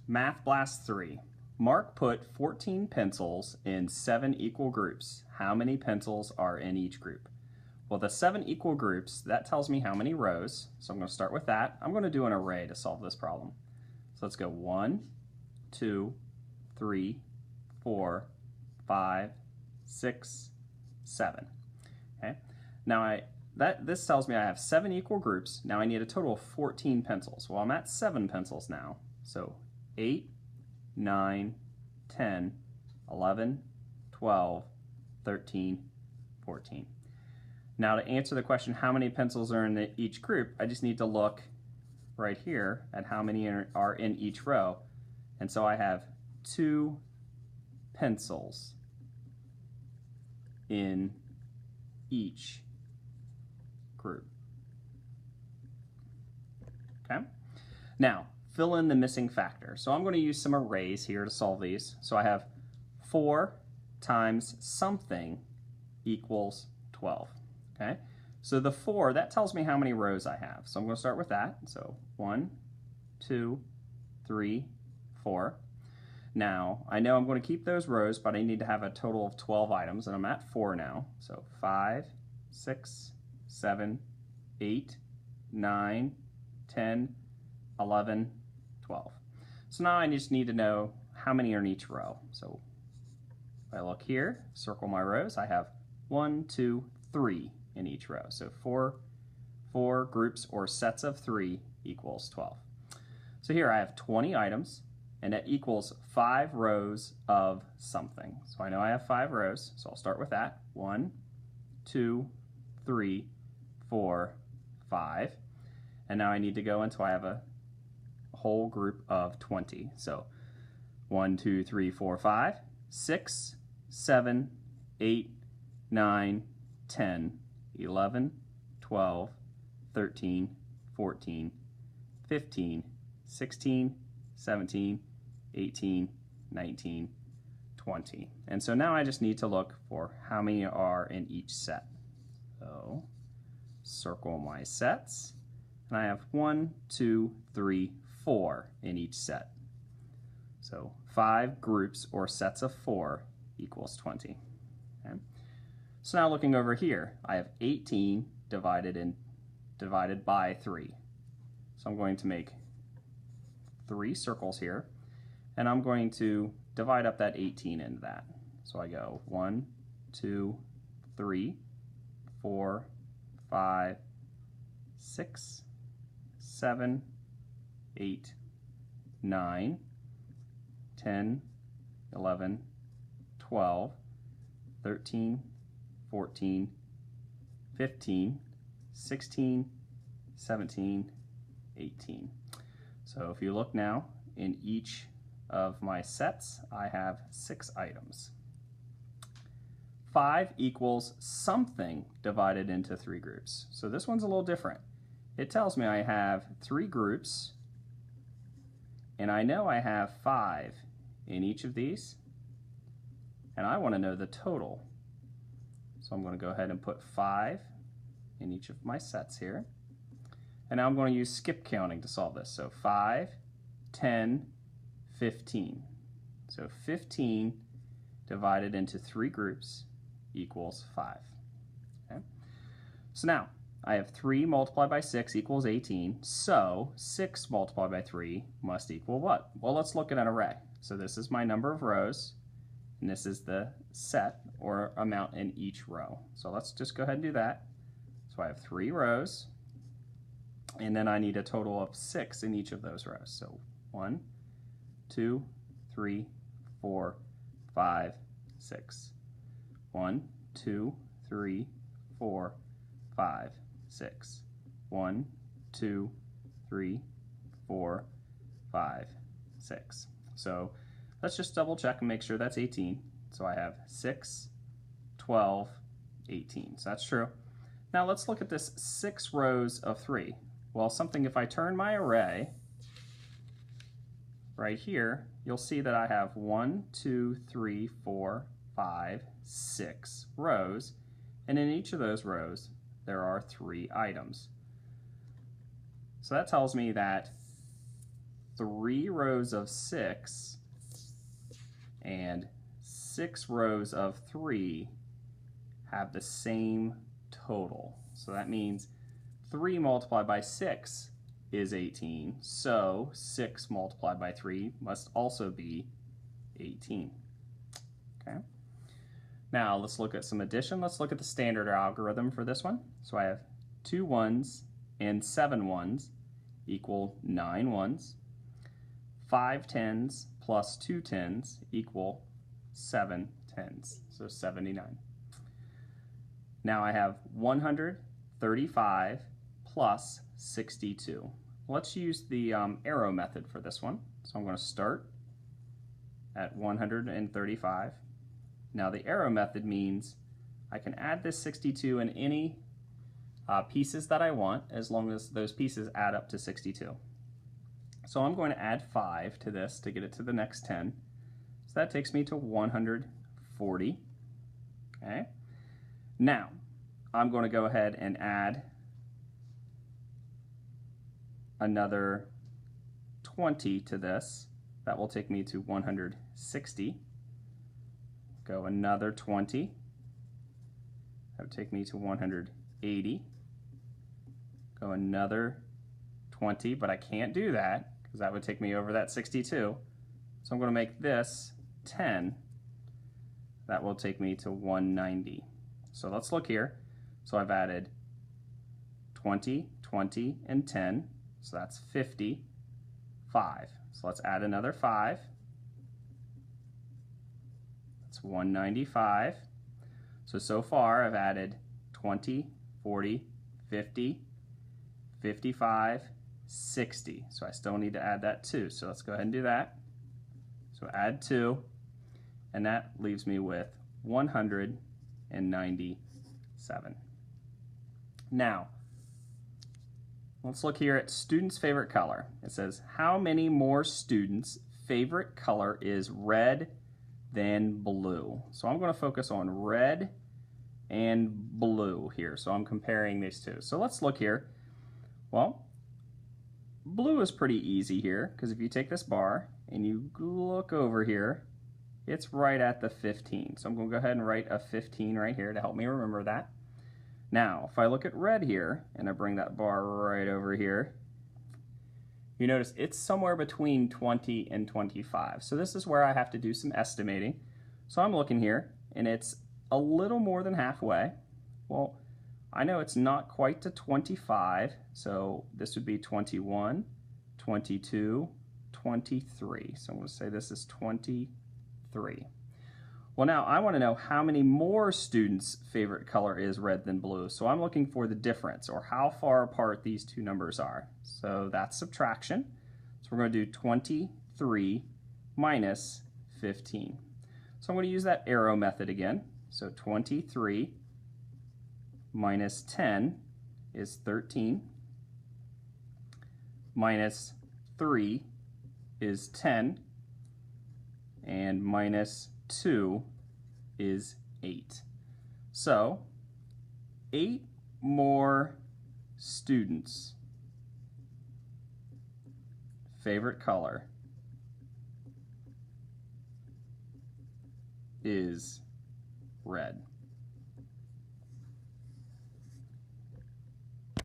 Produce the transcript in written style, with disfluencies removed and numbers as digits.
Math Blast 3. Mark put 14 pencils in 7 equal groups. How many pencils are in each group? Well, the 7 equal groups, that tells me how many rows. So I'm going to start with that. I'm going to do an array to solve this problem. So let's go 1, 2, 3, 4, 5, 6, 7. Okay. Now this tells me I have 7 equal groups. Now I need a total of 14 pencils. Well, I'm at 7 pencils now. So 8, 9, 10, 11, 12, 13, 14. Now to answer the question, how many pencils are in each group, I just need to look right here at how many are in each row. And so I have 2 pencils in each group. Okay? Now, fill in the missing factor. So I'm going to use some arrays here to solve these. So I have 4 times something equals 12. Okay? So the 4, that tells me how many rows I have. So I'm going to start with that. So 1, 2, 3, 4. Now, I know I'm going to keep those rows, but I need to have a total of 12 items, and I'm at 4 now. So 5, 6, 7, 8, 9, 10, 11, 12. So now I just need to know how many are in each row. So if I look here, circle my rows, I have 1, 2, 3 in each row. So four groups or sets of 3 equals 12. So here I have 20 items, and that equals 5 rows of something. So I know I have 5 rows, so I'll start with that. 1, 2, 3, 4, 5. And now I need to go until I have a whole group of 20. So 1, 2, 3, 4, 5, 6, 7, 8, 9, 10, 11, 12, 13, 14, 15, 16, 17, 18, 19, 20. And so now I just need to look for how many are in each set. So circle my sets, and I have 1, 2, 3, 4 in each set. So 5 groups or sets of 4 equals 20. Okay. So now looking over here, I have 18 divided by 3. So I'm going to make 3 circles here, and I'm going to divide up that 18 into that. So I go 1, 2, 3, 4, 5, 6, 7, 8, 9, 10, 11, 12, 13, 14, 15, 16, 17, 18. So if you look now, in each of my sets, I have 6 items. 5 equals something divided into 3 groups. So this one's a little different. It tells me I have 3 groups, and I know I have 5 in each of these, and I want to know the total. So I'm going to go ahead and put 5 in each of my sets here. And now I'm going to use skip counting to solve this. So 5, 10, 15. So 15 divided into 3 groups equals 5. Okay? So now I have 3 multiplied by 6 equals 18. So 6 multiplied by 3 must equal what? Well, let's look at an array. So this is my number of rows, and this is the set or amount in each row. So let's just go ahead and do that. So I have 3 rows, and then I need a total of 6 in each of those rows. So 1, 2, 3, 4, 5, 6. 1, 2, 3, 4, 5, 6. 1, 2, 3, 4, 5, 6. So let's just double check and make sure that's 18. So I have 6, 12, 18. So that's true. Now let's look at this 6 rows of 3. Well, if I turn my array right here, you'll see that I have 1, 2, 3, 4, 5, 6 rows, and in each of those rows there are 3 items. So that tells me that 3 rows of 6 and 6 rows of 3 have the same total. So that means 3 multiplied by 6 is 18, so 6 multiplied by 3 must also be 18. Okay. Now let's look at some addition. Let's look at the standard algorithm for this one. So I have 2 1s and 7 1s equal 9 1s. 5 10s plus 2 10s equal 7 10s, so 79. Now I have 135 plus 62. Let's use the arrow method for this one. So I'm going to start at 135. Now the arrow method means I can add this 62 in any pieces that I want, as long as those pieces add up to 62. So I'm going to add 5 to this to get it to the next 10. So that takes me to 140. Okay. Now I'm going to go ahead and add another 20 to this. That will take me to 160. Go another 20. That would take me to 180. Go another 20, but I can't do that because that would take me over that 62. So I'm going to make this 10. That will take me to 190. So let's look here. So I've added 20, 20, and 10. So that's 55. So let's add another 5. That's 195. So far I've added 20, 40, 50, 55, 60. So I still need to add that 2. So let's go ahead and do that. So add 2, and that leaves me with 197. Now, let's look here at students' favorite color. It says, how many more students' favorite color is red than blue? So I'm going to focus on red and blue here. So I'm comparing these two. So let's look here. Well, blue is pretty easy here, because if you take this bar and you look over here, it's right at the 15. So I'm going to go ahead and write a 15 right here to help me remember that. Now, if I look at red here, and I bring that bar right over here, you notice it's somewhere between 20 and 25. So this is where I have to do some estimating. So I'm looking here, and it's a little more than halfway. Well, I know it's not quite to 25, so this would be 21, 22, 23. So I'm going to say this is 23. Well, now I want to know how many more students' favorite color is red than blue. So I'm looking for the difference, or how far apart these two numbers are. So that's subtraction. So we're going to do 23 minus 15. So I'm going to use that arrow method again. So 23 minus 10 is 13. Minus 3 is 10. And minus 2 is 8. So 8 more students' favorite color is red.